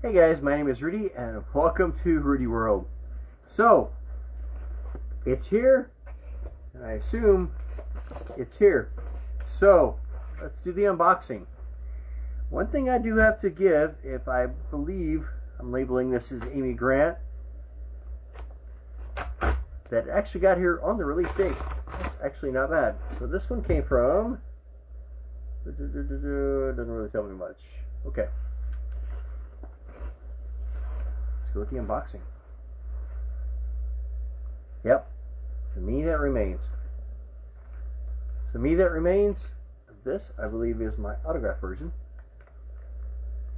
Hey guys, my name is Rudy and welcome to Rudy World. So, it's here, and I assume it's here. So, let's do the unboxing. One thing I do have to give, if I believe I'm labeling this as Amy Grant, that actually got here on the release date. That's actually not bad. So this one came from, doesn't really tell me much. Okay. Let's go with the unboxing. Yep. To Me That Remains. So Me That Remains, this I believe is my autograph version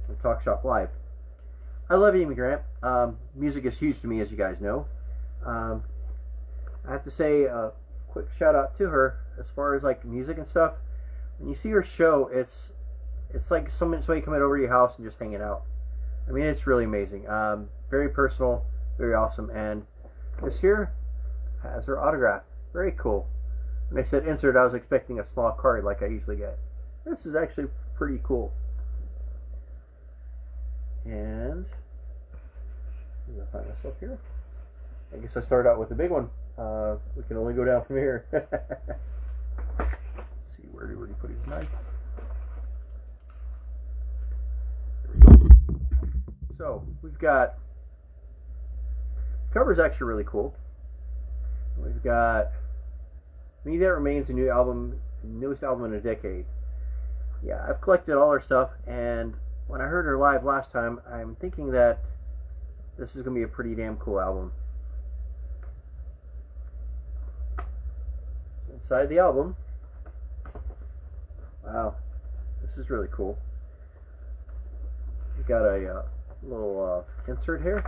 of Talk Shop Live. I love Amy Grant. Music is huge to me, as you guys know. I have to say a quick shout out to her as far as like music and stuff. When you see her show, it's like somebody coming over to your house and just hanging out. I mean, it's really amazing. Very personal, very awesome. And this here has her autograph. Very cool. When I said insert, I was expecting a small card like I usually get. This is actually pretty cool. And I'm gonna find myself here. I guess I started out with the big one. We can only go down from here. Let's see, where did he put his knife? There we go. So we've got, cover is actually really cool. We've got Me That Remains, a new album, newest album in a decade. Yeah, I've collected all her stuff, and when I heard her live last time, I'm thinking that this is going to be a pretty damn cool album. Inside the album, wow, this is really cool. We got a little insert here.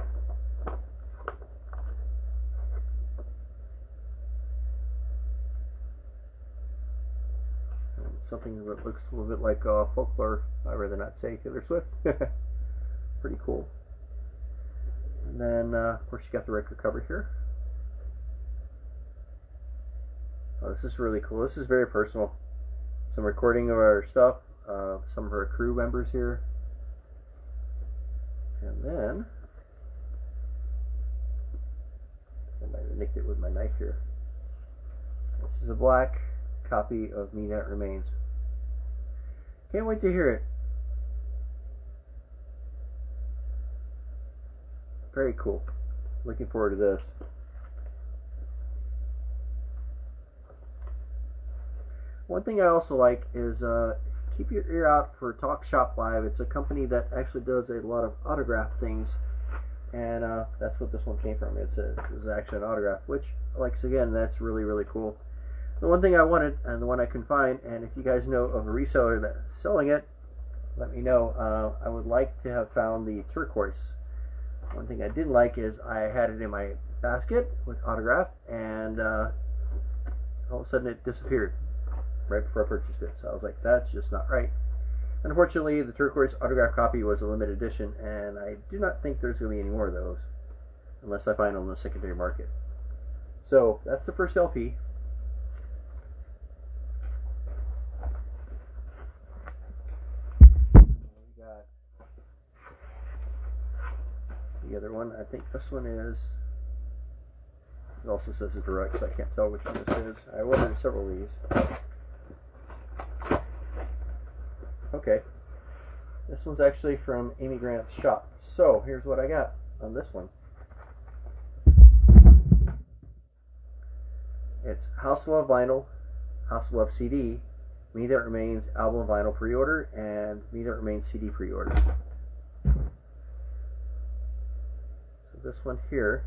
And something that looks a little bit like folklore. I'd rather not say Taylor Swift. Pretty cool. And then, of course, you got the record cover here. Oh, this is really cool. This is very personal. Some recording of our stuff. Some of her crew members here. And then, I might have nicked it with my knife here. This is a black copy of Me That Remains. Can't wait to hear it. Very cool. Looking forward to this. One thing I also like is keep your ear out for Talk Shop Live. It's a company that actually does a lot of autograph things, and that's what this one came from. It was actually an autograph, which, like, again, that's really, really cool. The one thing I wanted, and the one I couldn't find, and if you guys know of a reseller that's selling it, let me know. I would like to have found the turquoise. One thing I didn't like is I had it in my basket with autograph, and all of a sudden it disappeared right before I purchased it. So I was like, that's just not right. Unfortunately, the turquoise autograph copy was a limited edition, and I do not think there's going to be any more of those unless I find them on the secondary market. So that's the first LP. We got the other one. I think this one is, it also says it's direct, so I can't tell which one this is. I ordered several of these. Okay, this one's actually from Amy Grant's shop. So here's what I got on this one. It's House of Love vinyl, House of Love CD, Me That Remains album vinyl pre-order, and Me That Remains CD pre-order. So this one here,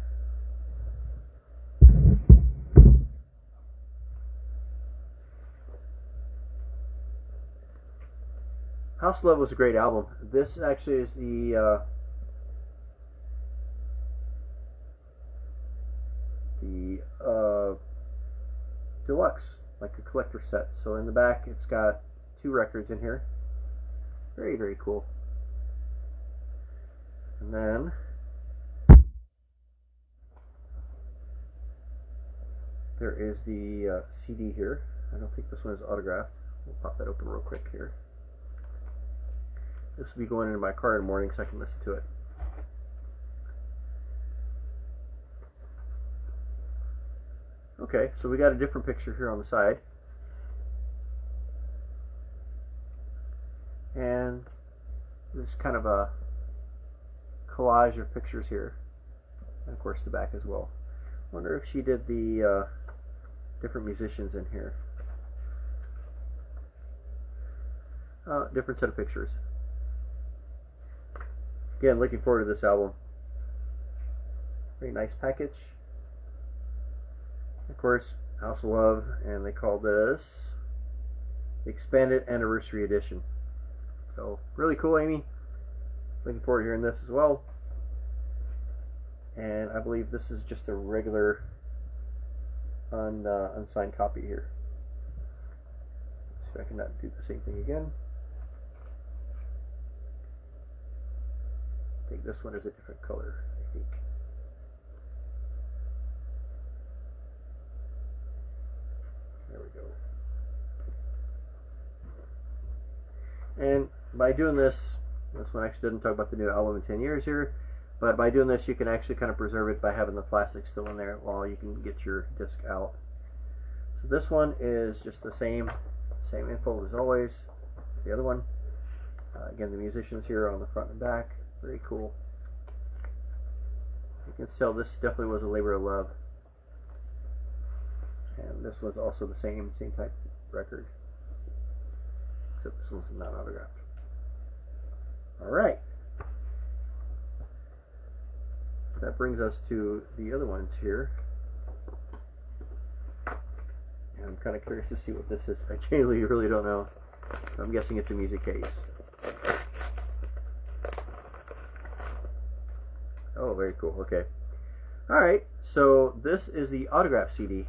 House of Love was a great album. This actually is the deluxe, like a collector set. So in the back, it's got 2 records in here. Very, very cool. And then there is the CD here. I don't think this one is autographed. We'll pop that open real quick here. This will be going into my car in the morning so I can listen to it. Okay, so we got a different picture here on the side. And this kind of a collage of pictures here. And of course the back as well. Wonder if she did the different musicians in here. Different set of pictures. Again, looking forward to this album. Very nice package. Of course, I also love, and they call this Expanded Anniversary Edition. So, really cool, Amy. Looking forward to hearing this as well. And I believe this is just a regular unsigned copy here. Let's see if I can not do the same thing again. I think this one is a different color, I think. There we go. And by doing this one actually doesn't talk about the new album in 10 years here, but by doing this you can actually kind of preserve it by having the plastic still in there while you can get your disc out. So this one is just the same info as always. The other one, again, the musicians here on the front and back. Very cool. You can tell this definitely was a labor of love. And this was also the same type record. Except this one's not autographed. Alright. So that brings us to the other ones here. And I'm kind of curious to see what this is. I genuinely really don't know. I'm guessing it's a music case. Oh, very cool. Okay. Alright, so this is the autograph CD.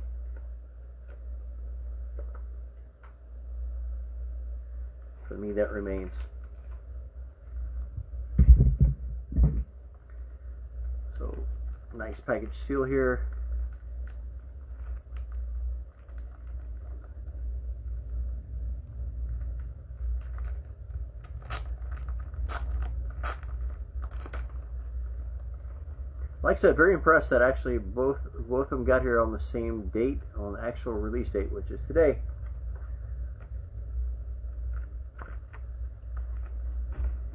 For me, that remains. So, nice package seal here. Like I said, very impressed that actually both of them got here on the same date, on the actual release date, which is today.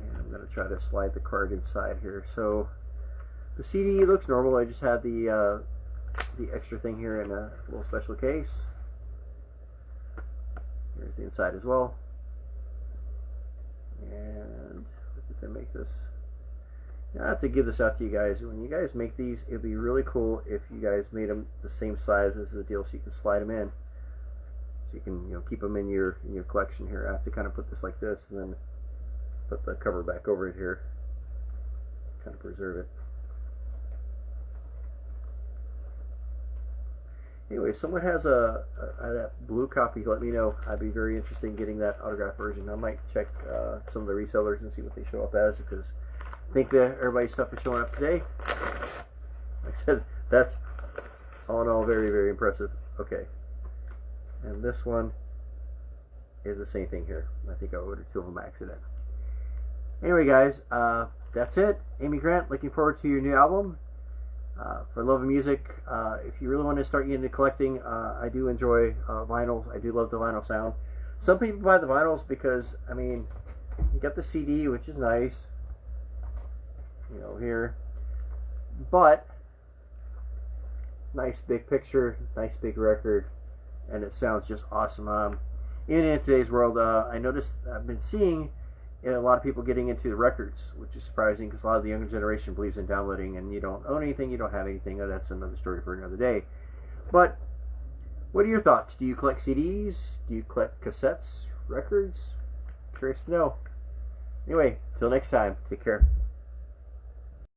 And I'm going to try to slide the card inside here. So the CD looks normal. I just had the extra thing here in a little special case. Here's the inside as well. And if I make this. I have to give this out to you guys. When you guys make these, it'd be really cool if you guys made them the same size as the deal, so you can slide them in, so you can keep them in your collection here. I have to kind of put this like this, and then put the cover back over it here, kind of preserve it. Anyway, if someone has that blue copy, let me know. I'd be very interested in getting that autograph version. I might check some of the resellers and see what they show up as, because I think that everybody's stuff is showing up today. Like I said, that's all in all very, very impressive. Okay. And this one is the same thing here. I think I ordered two of them by accident. Anyway, guys, that's it. Amy Grant, looking forward to your new album. For love of music, if you really want to start getting into collecting, I do enjoy vinyls. I do love the vinyl sound. Some people buy the vinyls because, I mean, you got the CD, which is nice. Here, but nice big picture, nice big record, and it sounds just awesome. In today's world, I noticed I've been seeing a lot of people getting into the records, which is surprising because a lot of the younger generation believes in downloading, and you don't own anything, you don't have anything. That's another story for another day. But what are your thoughts? Do you collect CDs? Do you collect cassettes, records? Curious to know. Anyway, till next time, take care.